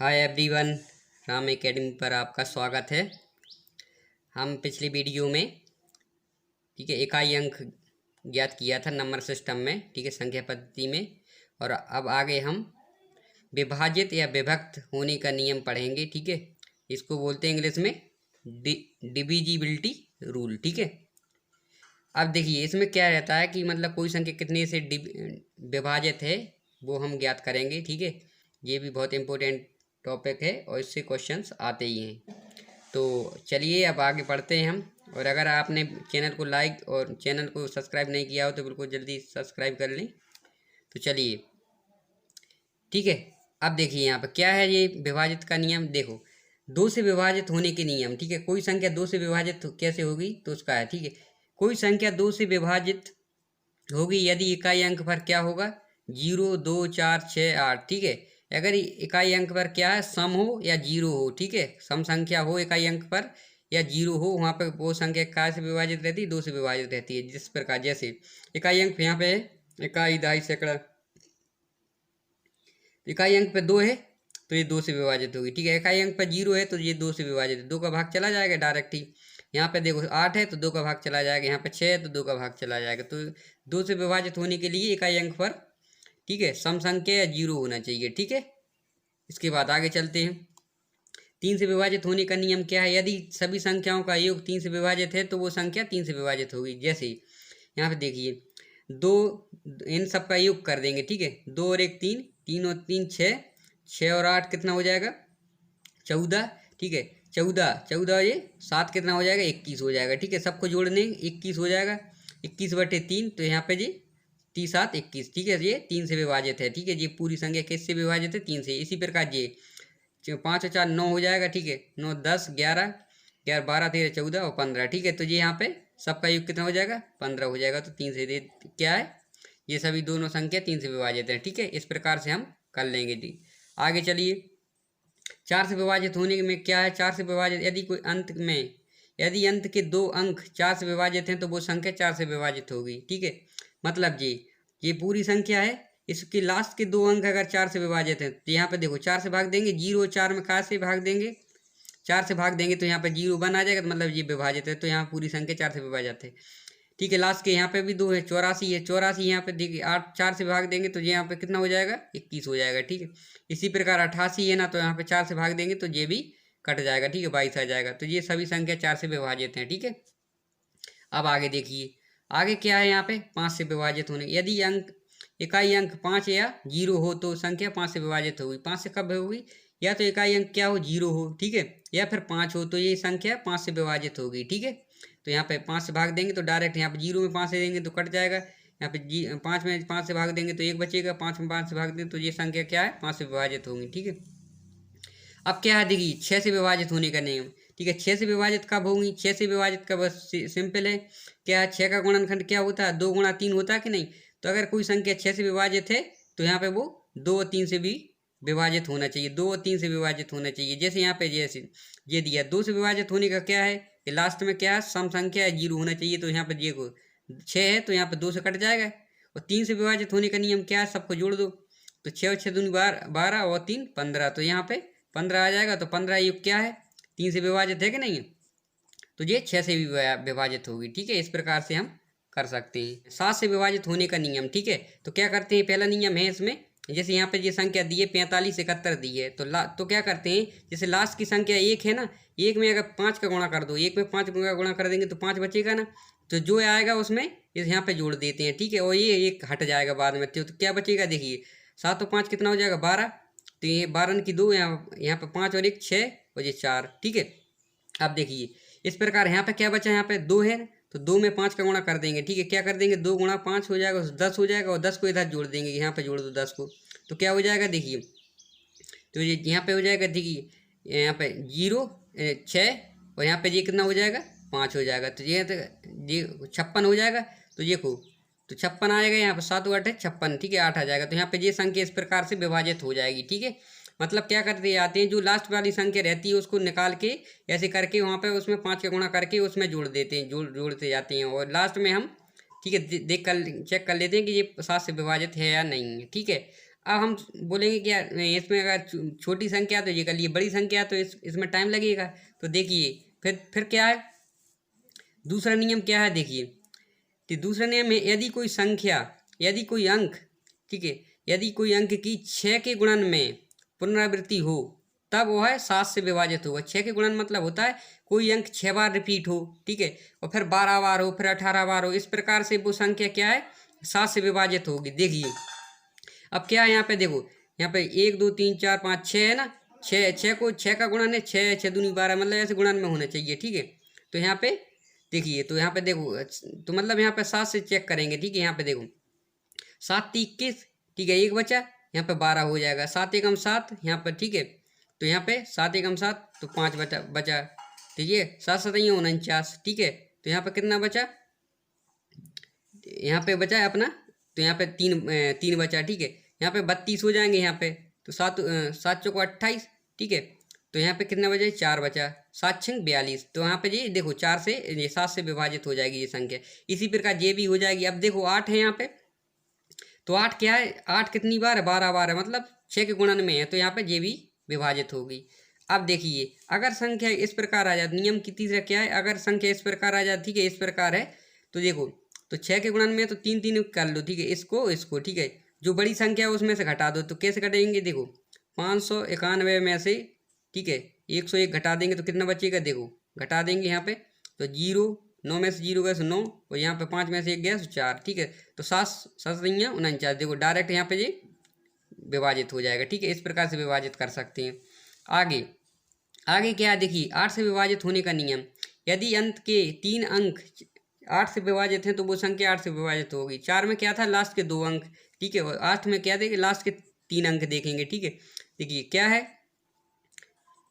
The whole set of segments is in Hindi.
हाय एवरीवन, राम एकेडमी पर आपका स्वागत है। हम पिछली वीडियो में इकाई अंक ज्ञात किया था नंबर सिस्टम में, संख्या पद्धति में। और अब आगे हम विभाजित या विभक्त होने का नियम पढ़ेंगे। इसको बोलते हैं इंग्लिश में डिविजिबिलिटी रूल। अब देखिए इसमें क्या रहता है कि मतलब कोई संख्या कितने से विभाजित है वो हम ज्ञात करेंगे। ये भी बहुत इम्पोर्टेंट टॉपिक है और इससे क्वेश्चंस आते ही हैं। तो चलिए अब आगे बढ़ते हैं हम। और अगर आपने चैनल को लाइक और चैनल को सब्सक्राइब नहीं किया हो तो बिल्कुल जल्दी सब्सक्राइब कर लें। तो चलिए अब देखिए यहाँ पर क्या है ये विभाजित का नियम। देखो, दो से विभाजित होने के नियम। कोई संख्या दो से विभाजित कैसे होगी तो उसका है कोई संख्या दो से विभाजित होगी यदि इकाई अंक पर क्या होगा 0, 2, 4, 6, 8। अगर इकाई अंक पर क्या है सम हो या जीरो हो। सम संख्या हो इकाई अंक पर या जीरो हो, वहाँ पर वो संख्या काय से विभाजित रहती है, दो से विभाजित रहती है। जिस प्रकार जैसे इकाई अंक यहाँ पे है इकाई, दहाई, सैकड़ा, इकाई अंक पे दो है तो ये दो से विभाजित होगी। इकाई अंक पर जीरो है तो ये दो से विभाजित है, दो का भाग चला जाएगा डायरेक्ट ही। यहाँ पे देखो 8 है तो दो का भाग चला जाएगा, यहाँ पे 6 है तो दो का भाग चला जाएगा। तो दो से विभाजित होने के लिए इकाई अंक पर सम संख्या या जीरो होना चाहिए। इसके बाद आगे चलते हैं। तीन से विभाजित होने का नियम क्या है। यदि सभी संख्याओं का योग तीन से विभाजित है तो वो संख्या तीन से विभाजित होगी। जैसे यहाँ पे देखिए दो, इन सब का योग कर देंगे। दो और एक तीन, तीन और तीन छः, छः और आठ कितना हो जाएगा 14। 14 ये 7 कितना हो जाएगा 21 हो जाएगा। सबको जोड़ने 21 हो जाएगा। 21/3 तो यहाँ पे जी 30, 7, 21। ये तीन से विभाजित है। ये पूरी संख्या किससे विभाजित है, तीन से। इसी प्रकार ये 5 और 4 9 हो जाएगा। 9, 10, 11, 12, 13, 14 और 15। तो ये यहाँ पे सबका योग कितना हो जाएगा 15 हो जाएगा। तो तीन से क्या है ये सभी दोनों संख्या तीन से विभाजित है। इस प्रकार से हम कर लेंगे। आगे चलिए, चार से विभाजित होने में क्या है। चार से विभाजित यदि अंत के दो अंक चार से विभाजित हैं तो वो संख्या चार से विभाजित होगी। मतलब ये पूरी संख्या है, इसके लास्ट के दो अंक अगर चार से विभाजित हैं तो यहाँ पे देखो 4 से भाग देंगे, 0 और 4 में कहाँ से भाग देंगे 4 से भाग देंगे तो यहाँ पे 0 1 आ जाएगा। तो मतलब ये विभाजित है तो यहाँ पूरी संख्या 4 से विभाजित है। लास्ट के यहाँ पे भी 2 है, 84 है। 84 यहाँ पे देखिए 8 4 से भाग देंगे तो ये यहाँ पे कितना हो जाएगा 21 हो जाएगा। इसी प्रकार 88 है ना, तो यहाँ पे 4 से भाग देंगे तो ये भी कट जाएगा। 22 आ जाएगा। तो ये सभी संख्या 4 से विभाजित हैं। अब आगे देखिए, आगे क्या है यहाँ पे 5 से विभाजित होने। यदि इकाई अंक 5 या 0 हो तो संख्या 5 से विभाजित होगी। 5 से कब होगी, या तो इकाई अंक क्या हो 0 हो, या फिर 5 हो तो ये संख्या 5 से विभाजित होगी। तो यहाँ पे 5 से भाग देंगे तो डायरेक्ट यहाँ पे 0 में 5 से देंगे तो कट जाएगा। यहाँ पे 5 में 5 से भाग देंगे तो 1 बचेगा। 5 में 5 से भाग देंगे तो ये संख्या क्या है 5 से विभाजित होगी। अब क्या है देखिए 6 से विभाजित होने का नियम। 6 से विभाजित कब होंगी, 6 से विभाजित का बस सिंपल है। क्या है 6 का गुणनखंड क्या होता है 2 गुणा 3 होता है कि नहीं। तो अगर कोई संख्या 6 से विभाजित है तो यहाँ पे वो 2 और 3 से भी विभाजित होना चाहिए। 2 और 3 से विभाजित होना चाहिए। जैसे यहाँ पे जैसे ये दिया 2 से विभाजित होने का क्या है कि लास्ट में क्या है सम संख्या 0 होना चाहिए। तो यहाँ पे देखो 6 है तो यहाँ पे 2 से कट जाएगा। और 3 से विभाजित होने का नियम क्या है, सबको जोड़ दो। तो 6 और 6 दूनी 12 और 3 15। तो यहाँ पे 15 आ जाएगा। तो 15 युग क्या है 3 से विभाजित है कि नहीं, तो ये 6 से भी विभाजित होगी। इस प्रकार से हम कर सकते हैं। 7 से विभाजित होने का नियम। तो क्या करते हैं, पहला नियम है इसमें, जैसे यहाँ पे ये संख्या दी है 45, 71 दी है तो क्या करते हैं, जैसे लास्ट की संख्या 1 है ना, 1 में अगर 5 का गुणा कर दो, 1 में 5 का गुणा कर देंगे तो 5 बचेगा ना। तो जो आएगा उसमें यहाँ पे जोड़ देते हैं। और ये एक हट जाएगा बाद में। तो क्या बचेगा देखिए 7 और 5 कितना हो जाएगा 12। तो ये 12 की 2, यहाँ पे 5 और 1 6 और ये 4। अब देखिए इस प्रकार यहाँ पे क्या बचा, यहाँ पे 2 है तो 2 में 5 का गुणा कर देंगे। क्या कर देंगे 2 गुणा 5 हो जाएगा 10 हो जाएगा। और 10 को इधर जोड़ देंगे, यहाँ पे जोड़ दो 10 को तो क्या हो जाएगा देखिए, तो ये यहाँ पे हो जाएगा देखिए यहाँ पे 0 6 और यहाँ पे ये कितना हो जाएगा 5 हो जाएगा। तो ये 56 हो जाएगा। तो देखो तो 56 आएगा, यहाँ पे 7 8 है 56। 8 आ जाएगा। तो यहाँ पे ये संख्या इस प्रकार से विभाजित हो जाएगी। मतलब क्या करते जाते हैं, जो लास्ट वाली संख्या रहती है उसको निकाल के ऐसे करके वहाँ पे उसमें 5 का गुणा करके उसमें जोड़ देते हैं, जोड़ते जाते हैं। और लास्ट में हम देख कर चेक कर लेते हैं कि ये 7 से विभाजित है या नहीं है। अब हम बोलेंगे कि यार इसमें अगर छोटी संख्या तो ये कर लिए, बड़ी संख्या तो इसमें टाइम लगेगा। तो देखिए फिर क्या है, दूसरा नियम क्या है देखिए। तो दूसरा नियम है यदि कोई संख्या, यदि कोई अंक, ठीक है, यदि कोई अंक की 6 के गुणन में पुनरावृत्ति हो तब वह 7 से विभाजित होगा। 6 के गुणन मतलब होता है कोई अंक 6 बार रिपीट हो, ठीक है, और फिर 12 बार हो, फिर 18 बार हो, इस प्रकार से वो संख्या क्या है 7 से विभाजित होगी। देखिए अब क्या है यहाँ पे देखो, यहाँ पे 1 2 3 4 5 6 है ना, छः को 6 का गुणन है 6, 6 दूनी 12, मतलब ऐसे गुणन में होना चाहिए, ठीक है। तो यहाँ पे देखिए, तो यहाँ पे देखो, तो मतलब यहाँ पे 7 से चेक करेंगे, ठीक है। यहाँ पे देखो 7 × 21, ठीक है, एक बचा, यहाँ पे 12 हो जाएगा, 7 × 7 यहाँ पर, ठीक है। तो यहाँ पे 7 × 7 तो 5 बचा, ठीक है, 7 7 49, ठीक है। तो यहाँ पे कितना बचा, यहाँ पे बचा है अपना, तो यहाँ पे तीन बचा, ठीक है। यहाँ पे 32 हो जाएंगे यहाँ पे, तो 7 चौको 28, ठीक है। तो यहाँ पे कितना बचा, 4 बचा, 7 6 42। तो यहाँ पे ये देखो 4 से, ये 7 से विभाजित हो जाएगी ये संख्या। इसी प्रकार ये भी हो जाएगी। अब देखो 8 है यहाँ पे, तो 8 क्या है, 8 कितनी बार है, 12 बार है, मतलब 6 के गुणन में है, तो यहाँ पे ये भी विभाजित होगी। अब देखिए अगर संख्या इस प्रकार आ जाती, नियम की तीसरा क्या है, अगर संख्या इस प्रकार आ जाती, ठीक है, इस प्रकार है, तो देखो, तो 6 के गुणन में तो 3 3 कर लो, ठीक है, इसको, ठीक है, जो बड़ी संख्या है उसमें से घटा दो। तो कैसे घटाएंगे, देखो 591 में से, ठीक है, 101 घटा देंगे तो कितना बचेगा, देखो घटा देंगे यहाँ पे, तो 0, 9 में से 0 गया तो 9, और यहाँ पे 5 में से 1 गया तो 4, ठीक है। तो 7 7 49, देखो डायरेक्ट यहाँ पे ये विभाजित हो जाएगा, ठीक है। इस प्रकार से विभाजित कर सकते हैं। आगे आगे क्या है देखिए, 8 से विभाजित होने का नियम, यदि अंत के 3 अंक 8 से विभाजित हैं तो वो संख्या 8 से विभाजित होगी। 4 में क्या था, लास्ट के 2 अंक, ठीक है, और 8 में क्या देखेंगे, लास्ट के 3 अंक देखेंगे, ठीक है। देखिए क्या है,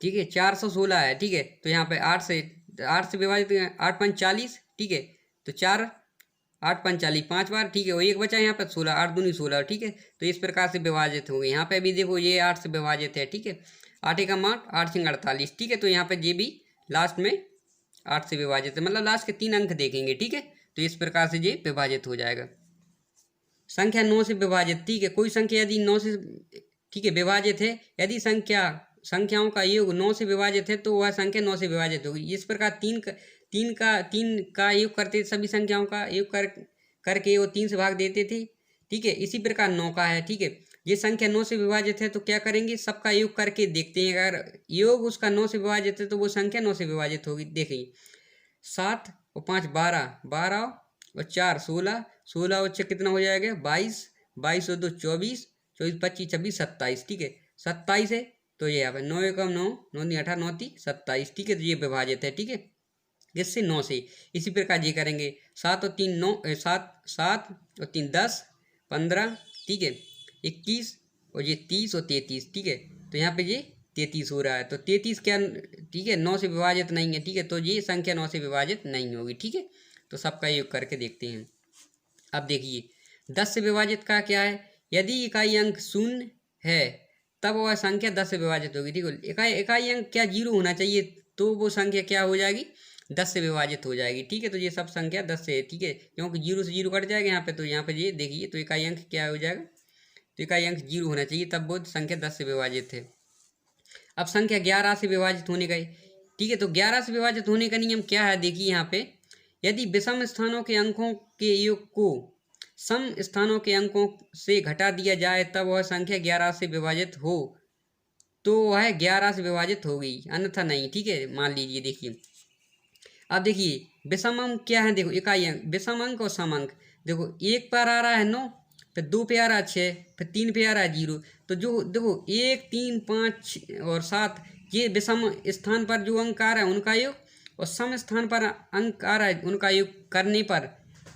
ठीक है, 416 है, ठीक है। तो यहाँ पे 8 से विभाजित, 8 5 40, ठीक है। तो 4 8 5 40 5 बार, ठीक है, और एक बचा यहाँ पे 16, 8 दूनी 16, ठीक है। तो इस प्रकार से विभाजित हो गई। यहाँ पे भी देखो ये 8 से विभाजित है, ठीक है, 8 एकम 8, 8 6 48, ठीक है। तो यहाँ पे ये भी लास्ट में 8 से विभाजित है, मतलब लास्ट के 3 अंक देखेंगे, ठीक है। तो इस प्रकार से ये विभाजित हो जाएगा। संख्या 9 से विभाजित, ठीक है, कोई संख्या यदि 9 से, ठीक है, विभाजित है, यदि संख्याओं का योग 9 से विभाजित है तो वह संख्या 9 से विभाजित होगी। इस प्रकार तीन का योग करते, सभी संख्याओं का योग करके वो 3 से भाग देते थे, ठीक है। इसी प्रकार 9 का है, ठीक है, ये संख्या 9 से विभाजित है तो क्या करेंगे, सबका योग करके देखते हैं। अगर योग उसका 9 से विभाजित है तो वो संख्या 9 से विभाजित होगी। देखिए 7 और 5 12, 12 और 4 16, 16 और 6 कितना हो जाएगा, 22, 22 और 2 24, 24 25 26 27, ठीक है, 27 है। तो ये यहाँ पे 9 एकम 9, 9 दी 18, 9 ती 27, ठीक है। तो ये विभाजित है, ठीक है, इससे 9 से। इसी प्रकार ये करेंगे 7 और 3 9, 7 7 और 3 10 15, ठीक है, 21 और ये 30 और 33, ठीक है। तो यहाँ पे ये 33 हो रहा है। तो 33 क्या, ठीक है, 9 से विभाजित नहीं है, ठीक है। तो ये संख्या 9 से विभाजित नहीं होगी, ठीक है। तो सबका योग करके देखते हैं। अब देखिए 10 से विभाजित का क्या है, यदि इकाई अंक 0 है तब वह संख्या 10 से विभाजित होगी, ठीक है। इकाई अंक क्या 0 होना चाहिए, तो वो संख्या क्या हो जाएगी, 10 से विभाजित हो जाएगी, ठीक है। तो ये सब संख्या 10 से है, ठीक है, क्योंकि 0 से 0 कट जाएगा यहाँ पे। तो यहाँ पे ये देखिए, तो इकाई अंक क्या हो जाएगा, तो इकाई अंक 0 होना चाहिए, तब वो संख्या 10 से विभाजित है। अब संख्या 11 से विभाजित होने का, ठीक है, तो 11 से विभाजित होने का नियम क्या है, देखिए यहाँ पे, यदि विषम स्थानों के अंकों के योग को सम स्थानों के अंकों से घटा दिया जाए तब वह संख्या 11 से विभाजित हो तो वह 11 से विभाजित होगी, अन्यथा नहीं, ठीक है। मान लीजिए, देखिए अब देखिए विषम अंक क्या है, देखो इकाई अंक, विषम अंक और सम अंक, देखो 1 पर आ रहा है 9, फिर 2 पे आ रहा है 6, फिर 3 पे आ रहा है 0। तो जो देखो 1 3 5 और 7 ये विषम स्थान पर जो अंक आ रहा है उनका योग, और सम स्थान पर अंक आ रहा है उनका योग करने पर,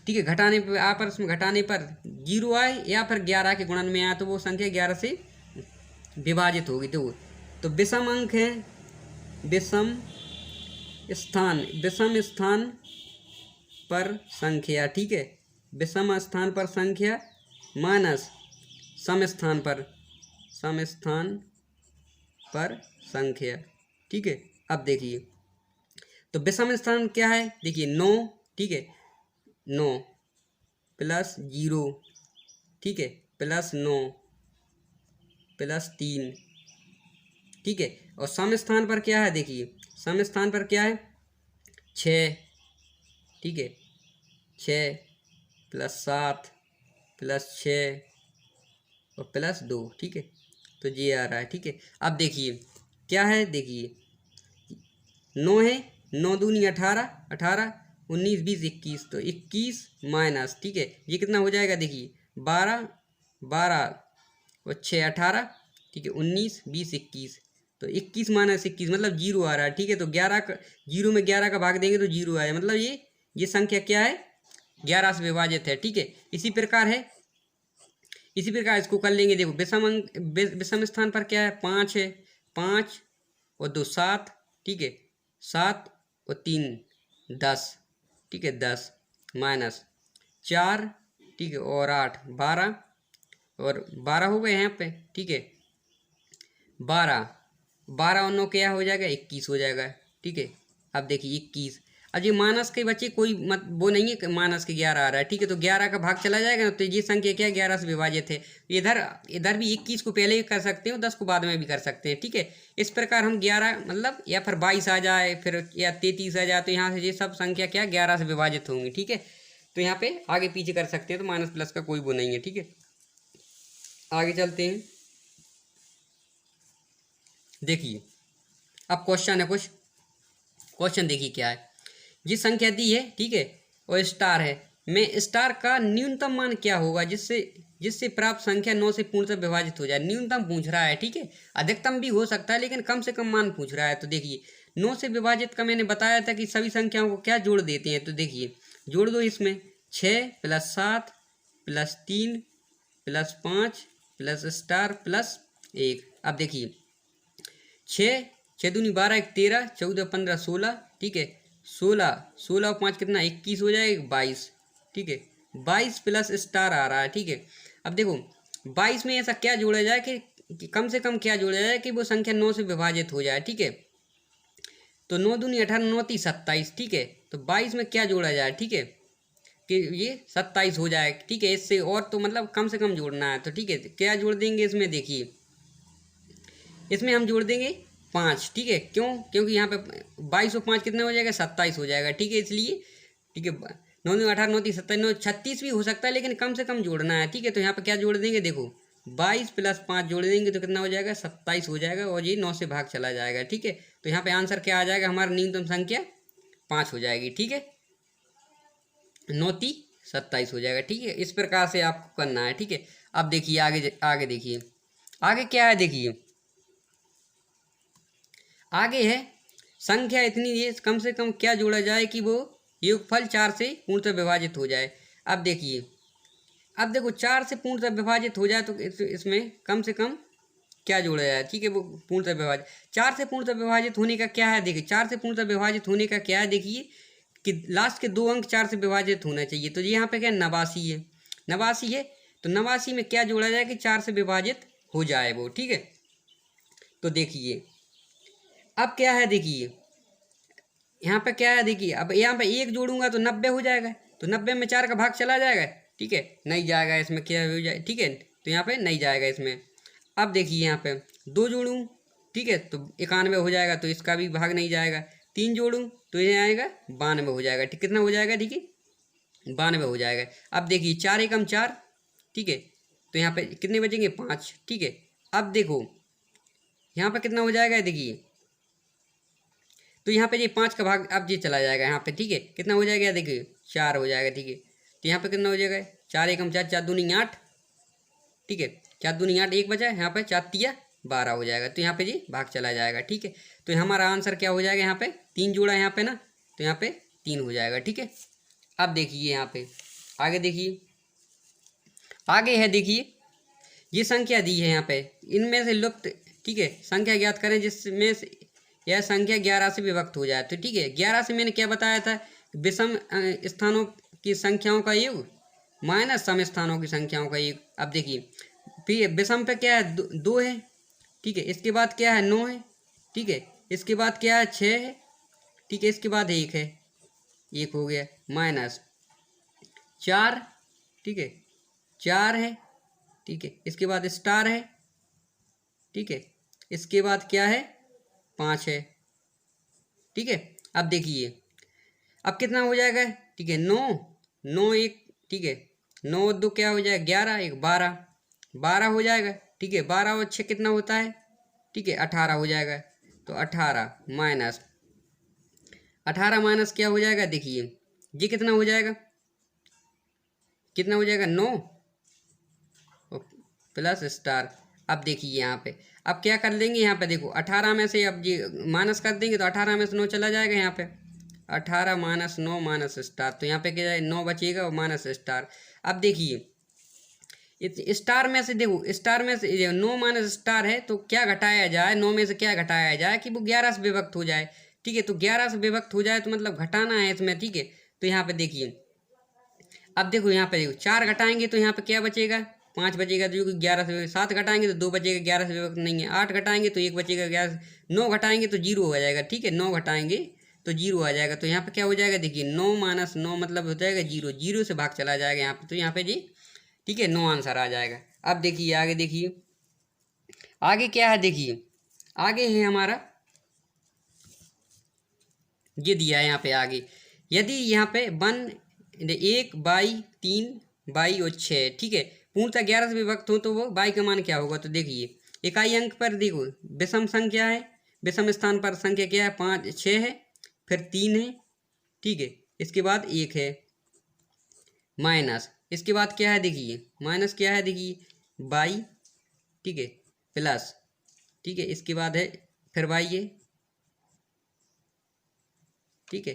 ठीक है, घटाने पर, आपस में घटाने पर 0 आए या फिर 11 के गुणन में आए तो वो संख्या 11 से विभाजित होगी। तो विषम अंक है, विषम स्थान पर संख्या, ठीक है, विषम स्थान पर संख्या माइनस सम स्थान पर संख्या, ठीक है। अब देखिए तो विषम स्थान क्या है, देखिए 9, ठीक है, 9 प्लस 0, ठीक है, प्लस 9 प्लस 3, ठीक है। और सम स्थान पर क्या है, देखिए सम स्थान पर क्या है 6, ठीक है। 6 प्लस 7 प्लस 6 और प्लस 2, ठीक है। तो ये आ रहा है, ठीक है। अब देखिए क्या है, देखिए 9 है, 9 दूनी 18, 18 19 20 21, तो 21 माइनस, ठीक है, ये कितना हो जाएगा, देखिए 12 12 और 6 18, ठीक है, 19 20 21, तो 21 माइनस 21 मतलब जीरो आ रहा है, ठीक है। तो 11 का, जीरो में 11 का भाग देंगे तो जीरो आया, मतलब ये संख्या क्या है, 11 से विभाजित है, ठीक है। इसी प्रकार है, इसी प्रकार इसको कर लेंगे। देखो विषम स्थान पर क्या है 5 है, 5 और 2 7, ठीक है, 7 और 3 10, ठीक है, 10 माइनस 4, ठीक है, और 8 12, और 12 हो गए यहाँ पे, ठीक है। 12 12 और 9 क्या हो जाएगा 21 हो जाएगा, ठीक है। अब देखिए 21, अब ये माइनस के बच्चे कोई मत वो नहीं है कि माइनस के 11 आ रहा है, ठीक है। तो 11 का भाग चला जाएगा ना, तो ये संख्या क्या है 11 से विभाजित है। इधर इधर भी 21 को पहले ही कर सकते हो, 10 को बाद में भी कर सकते हैं, ठीक है। इस प्रकार हम 11 मतलब या फिर 22 आ जाए, फिर या 33 आ जाए, तो यहाँ से ये सब संख्या क्या 11 से विभाजित होंगी, ठीक है। तो यहाँ पे आगे पीछे कर सकते हैं, तो माइनस प्लस का कोई वो नहीं है, ठीक है। आगे चलते हैं, देखिए अब क्वेश्चन है कुछ, क्वेश्चन देखिए क्या है। ये संख्या दी है, ठीक है, और स्टार है, में स्टार का न्यूनतम मान क्या होगा जिससे जिससे प्राप्त संख्या 9 से पूर्णतः विभाजित हो जाए। न्यूनतम पूछ रहा है, ठीक है, अधिकतम भी हो सकता है लेकिन कम से कम मान पूछ रहा है। तो देखिए 9 से विभाजित का मैंने बताया था कि सभी संख्याओं को क्या जोड़ देते हैं, तो देखिए जोड़ दो इसमें 6 plus 7 plus 3 plus 5 plus star plus 1। अब देखिए 6 6 दूनी 12 1 13 14 15 16, ठीक है, 16 16 और 5 कितना 21 हो जाएगा 22, ठीक है। 22 प्लस स्टार आ रहा है, ठीक है। अब देखो 22 में ऐसा क्या जोड़ा जाए कि कम से कम क्या जोड़ा जाए कि वो संख्या 9 से विभाजित हो जाए, ठीक है। तो 9 दूनी 18 9 30 27, ठीक है। तो 22 में क्या जोड़ा जाए, ठीक है, कि ये 27 हो जाए, ठीक है। इससे और तो मतलब कम से कम जोड़ना है, तो ठीक है, क्या जोड़ देंगे इसमें, देखिए इसमें हम जोड़ देंगे 5, ठीक है। क्यों, क्योंकि यहाँ पे 22 और 5 कितना हो जाएगा 27 हो जाएगा, ठीक है, इसलिए, ठीक है। 9 9 18 9 30 27 9 36 भी हो सकता है लेकिन कम से कम जोड़ना है, ठीक है। तो यहाँ पे क्या जोड़ देंगे, देखो 22 प्लस 5 जोड़ देंगे तो कितना हो जाएगा 27 हो जाएगा, और ये 9 से भाग चला जाएगा, ठीक है। तो यहाँ पे आंसर क्या आ जाएगा, हमारा न्यूनतम संख्या 5 हो जाएगी, ठीक है। 9 3 27 हो जाएगा, ठीक है। इस प्रकार से आपको करना है, ठीक है। अब देखिए आगे आगे देखिए आगे क्या है, देखिए आगे है संख्या इतनी, ये कम से कम क्या जोड़ा जाए कि वो योगफल 4 से पूर्णतः विभाजित हो जाए। अब देखिए, अब देखो 4 से पूर्णतः विभाजित हो जाए तो इसमें कम से कम क्या जोड़ा जाए, ठीक है, वो पूर्णतः विभाजित 4 से पूर्णतः विभाजित होने का क्या है, देखिए 4 से पूर्णतः विभाजित होने का क्या है, देखिए कि लास्ट के 2 अंक 4 से विभाजित होना चाहिए। तो ये यहाँ पे क्या 89 है, 89 है, तो 89 में क्या जोड़ा जाए कि 4 से विभाजित हो जाए वो, ठीक है। तो देखिए अब क्या है, देखिए यहाँ पे क्या है, देखिए अब यहाँ पे 1 जोड़ूंगा तो 90 हो जाएगा, तो 90 में 4 का भाग चला जाएगा, ठीक है, नहीं जाएगा, इसमें क्या हो जाए, ठीक है, तो यहाँ पे नहीं जाएगा इसमें। अब देखिए यहाँ पे 2 जोड़ूँ, ठीक है, तो 91 हो जाएगा, तो इसका भी भाग नहीं जाएगा। 3 जोड़ूँ तो ये आएगा 92 हो जाएगा, ठीक, कितना हो जाएगा, ठीक है 92 हो जाएगा। अब देखिए 4 एकम 4, ठीक है, तो यहाँ पे कितने बचेंगे 5, ठीक है। अब देखो यहाँ पे कितना हो जाएगा, देखिए तो यहाँ पे ये 5 का भाग अब ये चला जाएगा यहाँ पे, ठीक है, कितना हो जाएगा, देखिए 4 हो जाएगा, ठीक है। तो यहाँ पे कितना हो जाएगा 4 एकम 4 4 दूनी 8, ठीक है, 4 दूनी 8 1 बचा, यहाँ पे 4 तिया 12 हो जाएगा, तो यहाँ पे ये भाग चला जाएगा, ठीक है। तो हमारा आंसर क्या हो जाएगा, यहाँ पे 3 जोड़ा है यहाँ पे ना, तो यहाँ पे 3 हो जाएगा, ठीक है। अब देखिए यहाँ पे आगे देखिए, आगे है देखिए ये संख्या दी है यहाँ पे, इनमें से लुप्त, ठीक है, संख्या ज्ञात करें जिसमें से यह संख्या 11 से विभक्त हो जाए, तो ठीक है 11 से मैंने क्या बताया था, विषम स्थानों की संख्याओं का योग माइनस सम स्थानों की संख्याओं का योग। अब देखिए विषम पे क्या है 2 है, ठीक है, इसके बाद क्या है 9 है, ठीक है, इसके बाद क्या है 6 है, ठीक है, इसके बाद 1 है, 1 हो गया, माइनस 4, ठीक है 4 है, ठीक है, इसके बाद स्टार है, ठीक है। इसके बाद क्या है, 5 है, ठीक है। अब देखिए अब कितना हो जाएगा, ठीक है, 9, 9 एक, ठीक है, 9 2 क्या हो जाएगा, 11, एक 12, 12 हो जाएगा, ठीक है। 12 और 6 कितना होता है, ठीक है, 18 हो जाएगा। तो 18 माइनस क्या हो जाएगा, देखिए ये कितना हो जाएगा, कितना हो जाएगा, 9 प्लस स्टार। अब देखिए यहाँ पे अब क्या कर लेंगे, यहाँ पे देखो 18 में से अब ये माइनस कर देंगे तो 18 में से 9 चला जाएगा, यहाँ पे 18 माइनस 9 माइनस स्टार, तो यहाँ पे क्या जाए, 9 बचेगा और माइनस स्टार। अब देखिए स्टार में से देखो, स्टार में से 9 माइनस स्टार है तो क्या घटाया जाए, 9 में से क्या घटाया जाए कि वो 11 से विभक्त हो जाए, ठीक है। तो 11 से विभक्त हो जाए तो मतलब घटाना है इसमें, ठीक है। तो यहाँ पे देखिए अब देखो यहाँ पे देखो 4 घटाएंगे तो यहाँ पे क्या बचेगा, 5 बचेगा, जो कि 11 से 7 घटाएंगे तो 2 बचेगा, 11 से विभक्त नहीं है। 8 घटाएंगे तो 1 बचेगा, 11, 9 घटाएंगे तो 0 हो जाएगा, ठीक है। 9 घटाएंगे तो 0 आ जाएगा। तो यहाँ पे क्या हो जाएगा, देखिए 9 माइनस 9 मतलब हो जाएगा 0, 0 से भाग चला जाएगा यहाँ पे, तो यहाँ पे जी, ठीक है, 9 आंसर आ जाएगा। अब देखिए आगे, देखिए आगे क्या है, देखिए आगे है हमारा, ये दिया है यहाँ पे आगे, यदि यहाँ पे 1 बाई 3 बाई और 6, ठीक है, पूर्णतः 11 से विभक्त हो तो वो बाई का मान क्या होगा। तो देखिए इकाई अंक पर देखो विषम संख्या है, विषम स्थान पर संख्या क्या है, 5 6 है, फिर 3 है, ठीक है, इसके बाद 1 है, माइनस इसके बाद क्या है, देखिए माइनस क्या है, देखिए बाई, ठीक है, प्लस, ठीक है, इसके बाद है फिर बाई है, ठीक है।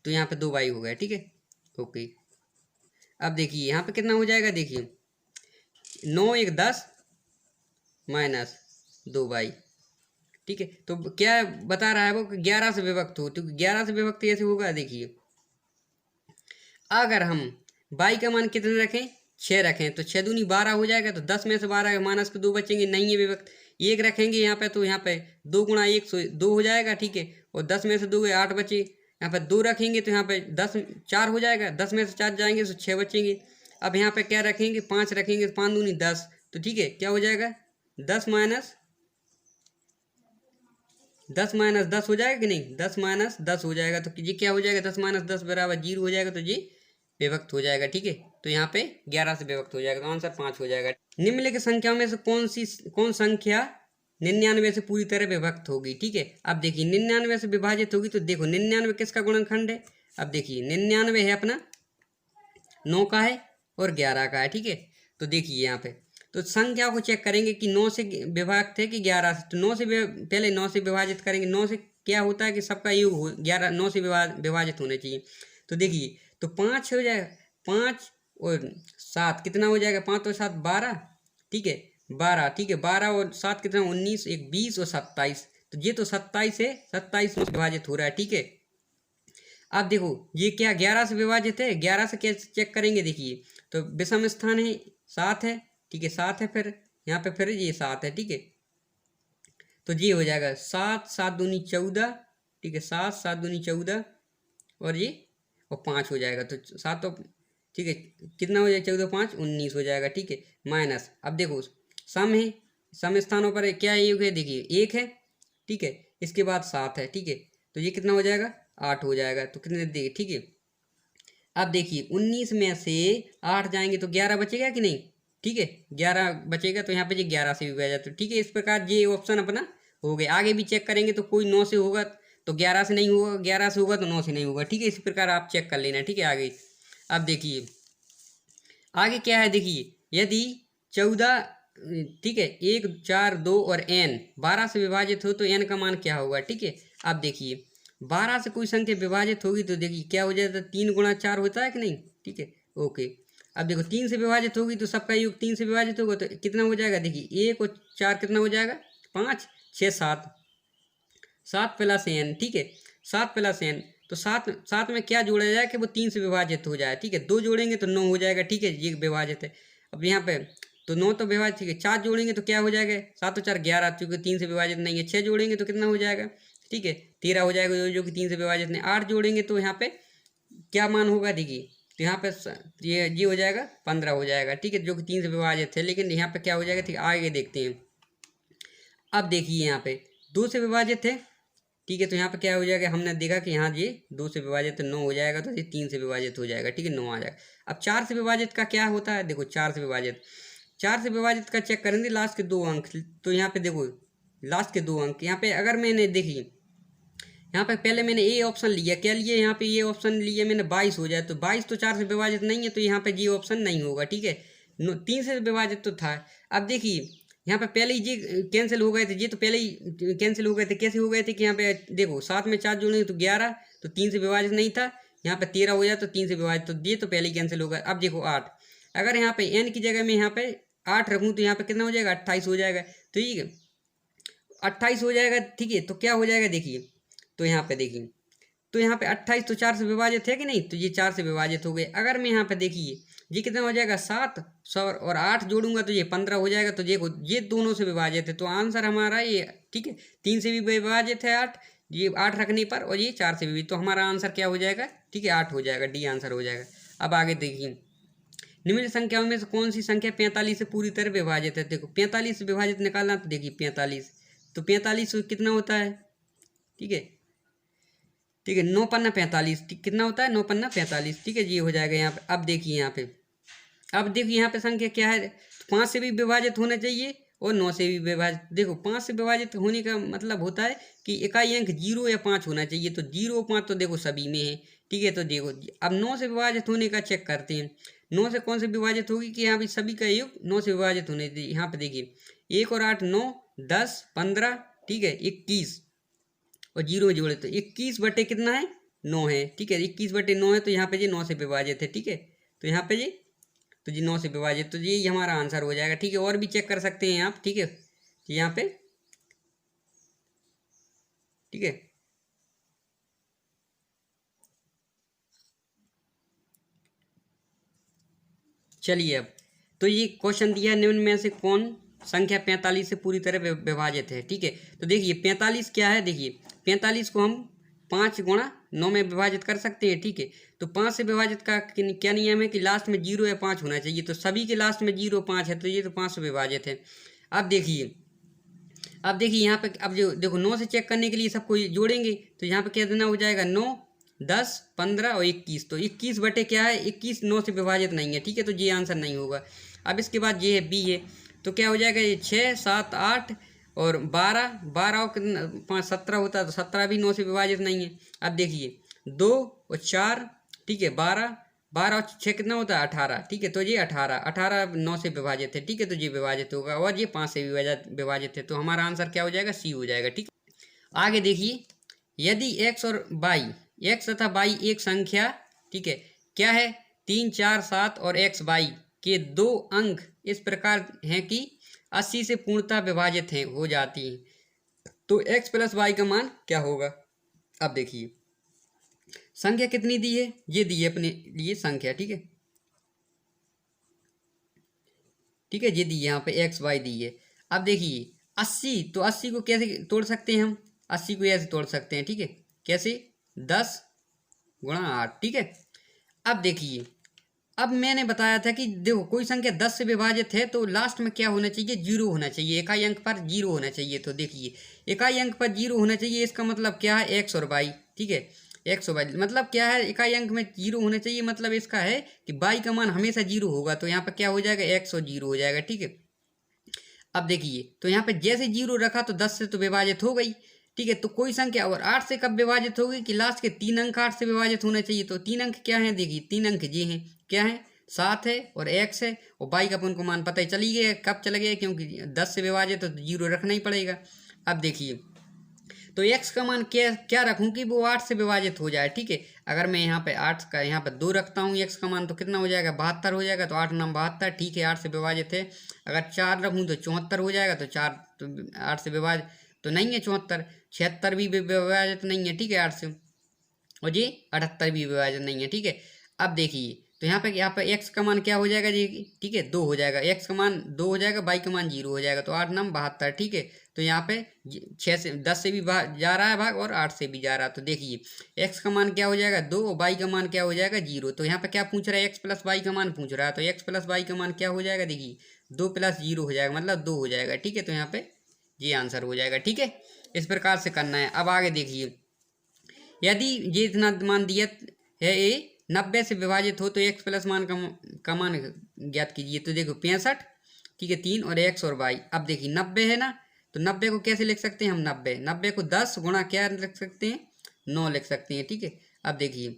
तो यहाँ पे 2 बाई हो गया, ठीक है, ओके। अब देखिए यहाँ पे कितना हो जाएगा, देखिए 9 1 10 माइनस 2 बाई, ठीक है। तो क्या बता रहा है वो, 11 से विभक्त हो, तो 11 से विभक्त कैसे होगा, देखिए अगर हम बाई का मान कितने रखें, 6 रखें तो 6 दूनी 12 हो जाएगा, तो 10 में से 12 माइनस के 2 बचेंगे, नहीं है विभक्त। 1 रखेंगे यहाँ पे तो यहाँ पे 2 गुणा 1 2 हो जाएगा, ठीक है, और 10 में से 2 गए 8 बचे। यहाँ पे 2 रखेंगे तो यहाँ पे 10 4 हो जाएगा, 10 में से 4 जाएंगे तो 6 बचेंगे। अब यहाँ पे क्या रखेंगे, 5 रखेंगे तो 5 दूनी 10, तो ठीक है, क्या हो जाएगा, 10 माइनस 10 हो जाएगा कि नहीं, 10 माइनस 10 हो जाएगा। तो ये क्या हो जाएगा, 10 माइनस 10 बराबर 0 हो जाएगा, तो ये विभक्त हो जाएगा, ठीक है। तो यहाँ पे 11 से विभक्त हो जाएगा, तो आंसर 5 हो जाएगा। निम्नलिखित संख्याओं में से कौन संख्या 99 से पूरी तरह विभक्त होगी, ठीक है। अब देखिए 99 से विभाजित होगी, तो देखो 99 किसका गुणनखंड है, अब देखिए 99 है अपना 9 का है और 11 का है, ठीक है। तो देखिए यहाँ पे तो संख्या को चेक करेंगे कि 9 से विभक्त है कि 11 से, तो 9 से पहले 9 से विभाजित करेंगे। 9 से क्या होता है कि सबका योग हो 11, 9 से विभाजित होने चाहिए। तो देखिए तो 5 हो जाएगा, 5 और 7 कितना हो जाएगा, 5 और 7 12, ठीक है, 12, ठीक है, 12 और 7 कितना 19, एक 20 और 27, तो ये तो 27 है, 27 से विभाजित हो रहा है, ठीक है। अब देखो ये क्या 11 से विभाजित है, 11 से कैसे चेक करेंगे, देखिए तो विषम स्थान है 7 है, ठीक है, 7 है, फिर यहाँ पे फिर ये 7 है, ठीक है। तो ये हो जाएगा 7 7 दूनी 14, ठीक है, 7 7 दूनी 14 और ये और 5 हो जाएगा, तो 7 तो ठीक है, कितना हो जाएगा 14 5 19 हो जाएगा, ठीक है, माइनस। अब देखो सम है, सम स्थानों पर क्या योग है, देखिए 1 है, ठीक है, इसके बाद 7 है, ठीक है, तो ये कितना हो जाएगा 8 हो जाएगा, तो कितने देखिए, ठीक है। अब देखिए 19 में से 8 जाएंगे तो 11 बचेगा कि नहीं, ठीक है, 11 बचेगा, तो यहाँ पे ये 11 से भी बच जाता है, ठीक है। इस प्रकार ये ऑप्शन अपना हो गया। आगे भी चेक करेंगे तो कोई 9 से होगा तो 11 से नहीं होगा, 11 से होगा तो 9 से नहीं होगा, ठीक है। इस प्रकार आप चेक कर लेना, ठीक है। आगे अब देखिए आगे क्या है, देखिए यदि 14, ठीक है, 1 4 2 और n 12 से विभाजित हो तो n का मान क्या होगा, ठीक है। अब देखिए 12 से कोई संख्या विभाजित होगी तो देखिए क्या हो जाता है, 3 गुणा 4 होता है कि नहीं, ठीक है, ओके। अब देखो 3 से विभाजित होगी तो सबका योग 3 से विभाजित होगा, तो कितना हो जाएगा, देखिए 1 और 4 कितना हो जाएगा 5 6 7, 7 प्लस n, ठीक है, 7 प्लस n, तो 7 में क्या जोड़ा जाए कि वो 3 से विभाजित हो जाए, ठीक है, 2 जोड़ेंगे तो 9 हो जाएगा, ठीक है, ये विभाजित है। अब यहाँ पे तो 9 तो विभाजित, ठीक है, 4 जोड़ेंगे तो क्या हो जाएगा 7 और 4 11, क्योंकि 3 से विभाजित नहीं है। 6 जोड़ेंगे तो कितना हो जाएगा, ठीक है, 13 हो जाएगा, जो कि 3 से विभाजित नहीं। 8 जोड़ेंगे तो यहाँ पे क्या मान होगा, देखिए तो यहाँ पे ये हो जाएगा 15 हो जाएगा, ठीक है, जो कि 3 से विभाजित है। लेकिन यहाँ पे क्या हो जाएगा, ठीक है, आगे देखते हैं। अब देखिए यहाँ पे 2 से विभाजित है, ठीक है, तो यहाँ पे क्या हो जाएगा, हमने देखा कि यहाँ ये 2 से विभाजित 9 हो जाएगा, तो ये 3 से विभाजित हो जाएगा, ठीक है, 9 आ जाएगा। अब 4 से विभाजित का क्या होता है, देखो 4 से विभाजित का चेक करेंगे लास्ट के 2 अंक, तो यहाँ पे देखो लास्ट के 2 अंक, यहाँ पे अगर मैंने देखी, यहाँ पे पहले मैंने ए ऑप्शन लिया, क्या लिया, यहाँ पे ये ऑप्शन लिया मैंने 22 हो जाए, तो 22 तो 4 से विभाजित नहीं है, तो यहाँ पे ये ऑप्शन नहीं होगा, ठीक है। 3 से विभाजित तो था। अब देखिए यहाँ पे पहले ही ये कैंसिल हो गए थे, ये तो पहले ही कैंसिल हो गए थे, कैसे हो गए थे कि यहाँ पे देखो 7 में 4 जोड़ेंगे तो 11, तो 3 से विभाजित नहीं था, यहाँ पे 13 हो जाए तो 3 से विभाजित, तो ये तो पहले ही कैंसिल हो गया। अब देखो 8, अगर यहाँ पे n की जगह में यहाँ पे 8 रखूँ तो यहाँ पे कितना हो जाएगा, 28 हो जाएगा, तो ये 28 हो जाएगा, ठीक है। तो क्या हो जाएगा देखिए, तो यहाँ पे देखिए, तो यहाँ पे 28 तो 4 से विभाजित है कि नहीं, तो ये 4 से विभाजित हो गए। अगर मैं यहाँ पे देखिए ये कितना हो जाएगा, 7 और 8 जोड़ूंगा तो ये 15 हो जाएगा, तो देखो ये दोनों से विभाजित है, तो आंसर हमारा ये, ठीक है, 3 से भी विभाजित है 8, ये 8 रखने पर, और ये 4 से भी, तो हमारा आंसर क्या हो जाएगा, ठीक है, 8 हो जाएगा, डी आंसर हो जाएगा। अब आगे देखिए, निम्न संख्याओं में से कौन सी संख्या 45 से पूरी तरह विभाजित है, देखो 45 से विभाजित निकालना, तो देखिए 45, तो 45 कितना होता है, ठीक है, ठीक है, 9 पन्ना 45, कितना होता है, 9 पन्ना 45, ठीक है, ये हो जाएगा यहाँ पे। अब देखिए यहाँ पे, अब देखिए यहाँ पे संख्या क्या है, 5 से भी विभाजित होना चाहिए और 9 से भी विभाजित, देखो 5 से विभाजित होने का मतलब होता है कि इकाई अंक 0 या 5 होना चाहिए, तो 0 5 तो देखो सभी में है, ठीक है। तो देखो अब 9 से विभाजित होने का चेक करते हैं, 9 से कौन से विभाजित होगी, कि यहाँ भी सभी का योग 9 से विभाजित होने चाहिए। यहाँ पे देखिए 1 और 8 9, 10 15, ठीक है, 21 और 0 जोड़े तो 21 बटे कितना है, 9 है, ठीक है, 21 बटे 9 है, तो यहाँ पे ये 9 से विभाजित है, ठीक है, तो यहाँ पे ये, तो जी 9 से विभाजित, तो ये हमारा आंसर हो जाएगा, ठीक है। और भी चेक कर सकते हैं आप, ठीक है, तो यहाँ पे, ठीक है, चलिए अब, तो ये क्वेश्चन दिया है, निम्न में से कौन संख्या 45 से पूरी तरह विभाजित है, ठीक है। तो देखिए 45 क्या है, देखिए 45 को हम 5 गुणा 9 में विभाजित कर सकते हैं, ठीक है। तो 5 से विभाजित का क्या नियम है कि लास्ट में 0 या 5 होना चाहिए, तो सभी के लास्ट में 0 5 है, तो ये तो 5 से विभाजित है। अब देखिए, यहाँ पे, अब जो देखो 9 से चेक करने के लिए सबको जोड़ेंगे, तो यहाँ पे क्या देना हो जाएगा, 9 10 15 और 21, तो 21 बटे क्या है, 21 9 से विभाजित नहीं है, ठीक है, तो ये आंसर नहीं होगा। अब इसके बाद ये है बी है, तो क्या हो जाएगा, ये 6 7 8 और 12 12 और कितना 5 17 होता है, तो 17 भी 9 से विभाजित नहीं है। अब देखिए 2 और 4, ठीक है, 12 12 और 6 कितना होता है, 18, ठीक है, तो ये 18 9 से विभाजित है, ठीक है, तो ये विभाजित होगा, और ये 5 से विभाजित है, तो हमारा आंसर क्या हो जाएगा, सी हो जाएगा, ठीक। आगे देखिए, यदि x और y, x तथा y एक संख्या, ठीक है, क्या है, 3 4 7 और x y के 2 अंक इस प्रकार हैं कि 80 से पूर्णतः विभाजित हैं हो जाती हैं, तो x प्लस y का मान क्या होगा। अब देखिए संख्या कितनी दी है, ये दी है अपने लिए संख्या, ठीक है, ठीक है, ये दी है यहाँ पे x y दी है। अब देखिए 80, तो 80 को कैसे तोड़ सकते हैं हम, 80 को ऐसे तोड़ सकते हैं, ठीक है, कैसे, 10 गुणा 8, ठीक है। अब देखिए, अब मैंने बताया था कि देखो कोई संख्या 10 से विभाजित है तो लास्ट में क्या होना चाहिए, 0 होना चाहिए, इकाई अंक पर 0 होना चाहिए। तो देखिए इकाई अंक पर 0 होना चाहिए, इसका मतलब क्या है, x और y, ठीक है, x और y मतलब क्या है, इकाई अंक में 0 होना चाहिए, मतलब इसका है कि y का मान हमेशा 0 होगा, तो यहाँ पर क्या हो जाएगा, x और 0 हो जाएगा, ठीक है। अब देखिए, तो यहाँ पे जैसे 0 रखा तो 10 से तो विभाजित हो गई, ठीक है, तो कोई संख्या और 8 से कब विभाजित होगी कि लास्ट के 3 अंक 8 से विभाजित होने चाहिए, तो 3 अंक क्या है, देखिए 3 अंक ये हैं, क्या है, 7 है और x है, और y का अपन को मान पता ही चली गया कब चला गया, क्योंकि 10 से विभाजित तो 0 रखना ही पड़ेगा। अब देखिए, तो x का मान क्या क्या रखूँ कि वो 8 से विभाजित हो जाए, ठीक है। अगर मैं यहाँ पे 8 का यहाँ पे 2 रखता हूँ x का मान, तो कितना हो जाएगा, 72 हो जाएगा, तो 8 9 72, ठीक है, 8 से विभाजित है। अगर 4 रखूँ तो 74 हो जाएगा, तो 4 तो 8 से विभाजित तो नहीं है, 74 76 भी विभाजित नहीं है, ठीक है, 8 से, और ये 78 भी विभाजित नहीं है, ठीक है। अब देखिए, तो यहाँ पे x का मान क्या हो जाएगा जी, ठीक है, 2 हो जाएगा, x का मान 2 हो जाएगा, y का मान 0 हो जाएगा, तो 8 9 72, ठीक है। तो यहाँ पे 6 से 10 से भी जा रहा है भाग और 8 से भी जा रहा है, तो देखिए x का मान क्या हो जाएगा 2 और y का मान क्या हो जाएगा 0। तो यहाँ पे क्या पूछ रहा है, x प्लस y का मान पूछ रहा है, तो x प्लस y का मान क्या हो जाएगा, देखिए 2 प्लस 0 हो जाएगा, मतलब 2 हो जाएगा, ठीक है। तो यहाँ पे ये आंसर हो जाएगा। ठीक है, इस प्रकार से करना है। अब आगे देखिए, यदि ये इतना मान दिया है ए 90 से विभाजित हो तो एक्स प्लस मान का मान ज्ञात कीजिए। तो देखो 65, ठीक है, 3 और एक्स और वाई। अब देखिए 90 है ना, तो 90 को कैसे लिख सकते हैं हम, 90 को 10 गुणा क्या लिख सकते हैं, 9 लिख सकते हैं। ठीक है, अब देखिए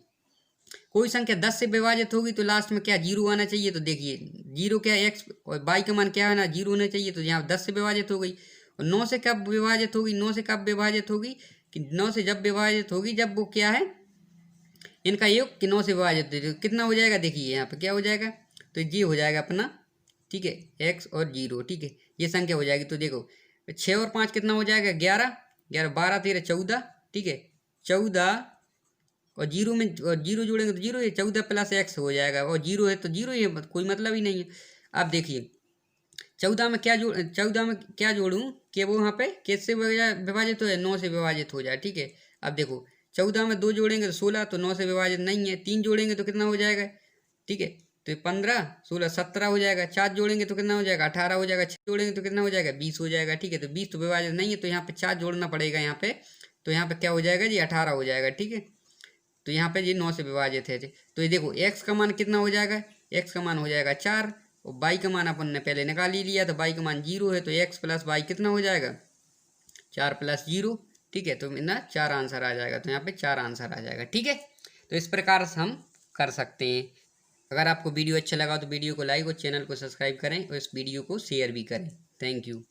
कोई संख्या 10 से विभाजित होगी तो लास्ट में क्या जीरो आना चाहिए। तो देखिए जीरो क्या, एक्स और वाई का मान क्या है ना, जीरो होना चाहिए। तो यहाँ 10 से विभाजित हो गई। और 9 से कब विभाजित होगी, 9 से कब विभाजित होगी कि 9 से जब विभाजित होगी जब वो क्या है, इनका योग कि 9 से विभाजित हो, कितना हो जाएगा, देखिए यहाँ पे क्या हो जाएगा, तो ये हो जाएगा अपना, ठीक है, एक्स और जीरो। ठीक है, ये संख्या हो जाएगी। तो देखो 6 और 5 कितना हो जाएगा, 11, 11 12 13 14, ठीक है, 14 और जीरो में, और जीरो जोड़ेंगे तो जीरो है, 14 प्लस एक्स हो जाएगा, और जीरो है तो जीरो ही है, कोई मतलब ही नहीं है। अब देखिए 14 में क्या जोड़, 14 में क्या जोड़ूँ कि वो वहाँ पे किससे विभाजित हो जाए, 9 से विभाजित हो जाए। ठीक है, अब देखो 14 में 2 जोड़ेंगे तो 16, तो 9 से विभाजित नहीं है। 3 जोड़ेंगे तो कितना हो जाएगा, ठीक है, तो 15 16 17 हो जाएगा। 4 जोड़ेंगे तो कितना हो जाएगा, 18 हो जाएगा। 6 जोड़ेंगे तो कितना हो जाएगा, 20 हो जाएगा। ठीक है, तो 20 तो विभाजित नहीं है, तो यहाँ पे 4 जोड़ना पड़ेगा यहाँ पे, तो यहाँ पे क्या हो जाएगा जी, 18 हो जाएगा। ठीक है, तो यहाँ पे ये 9 से विभाजित है। तो ये देखो एक्स का मान कितना हो जाएगा, एक्स का मान हो जाएगा 4, और वाई का मान अपन ने पहले निकाल ही लिया, तो वाई का मान 0 है, तो एक्स प्लस वाई कितना हो जाएगा, 4 प्लस 0। ठीक है, तो ना 4 आंसर आ जाएगा, तो यहाँ पे 4 आंसर आ जाएगा। ठीक है, तो इस प्रकार से हम कर सकते हैं। अगर आपको वीडियो अच्छा लगा तो वीडियो को लाइक और चैनल को सब्सक्राइब करें और इस वीडियो को शेयर भी करें। Thank you.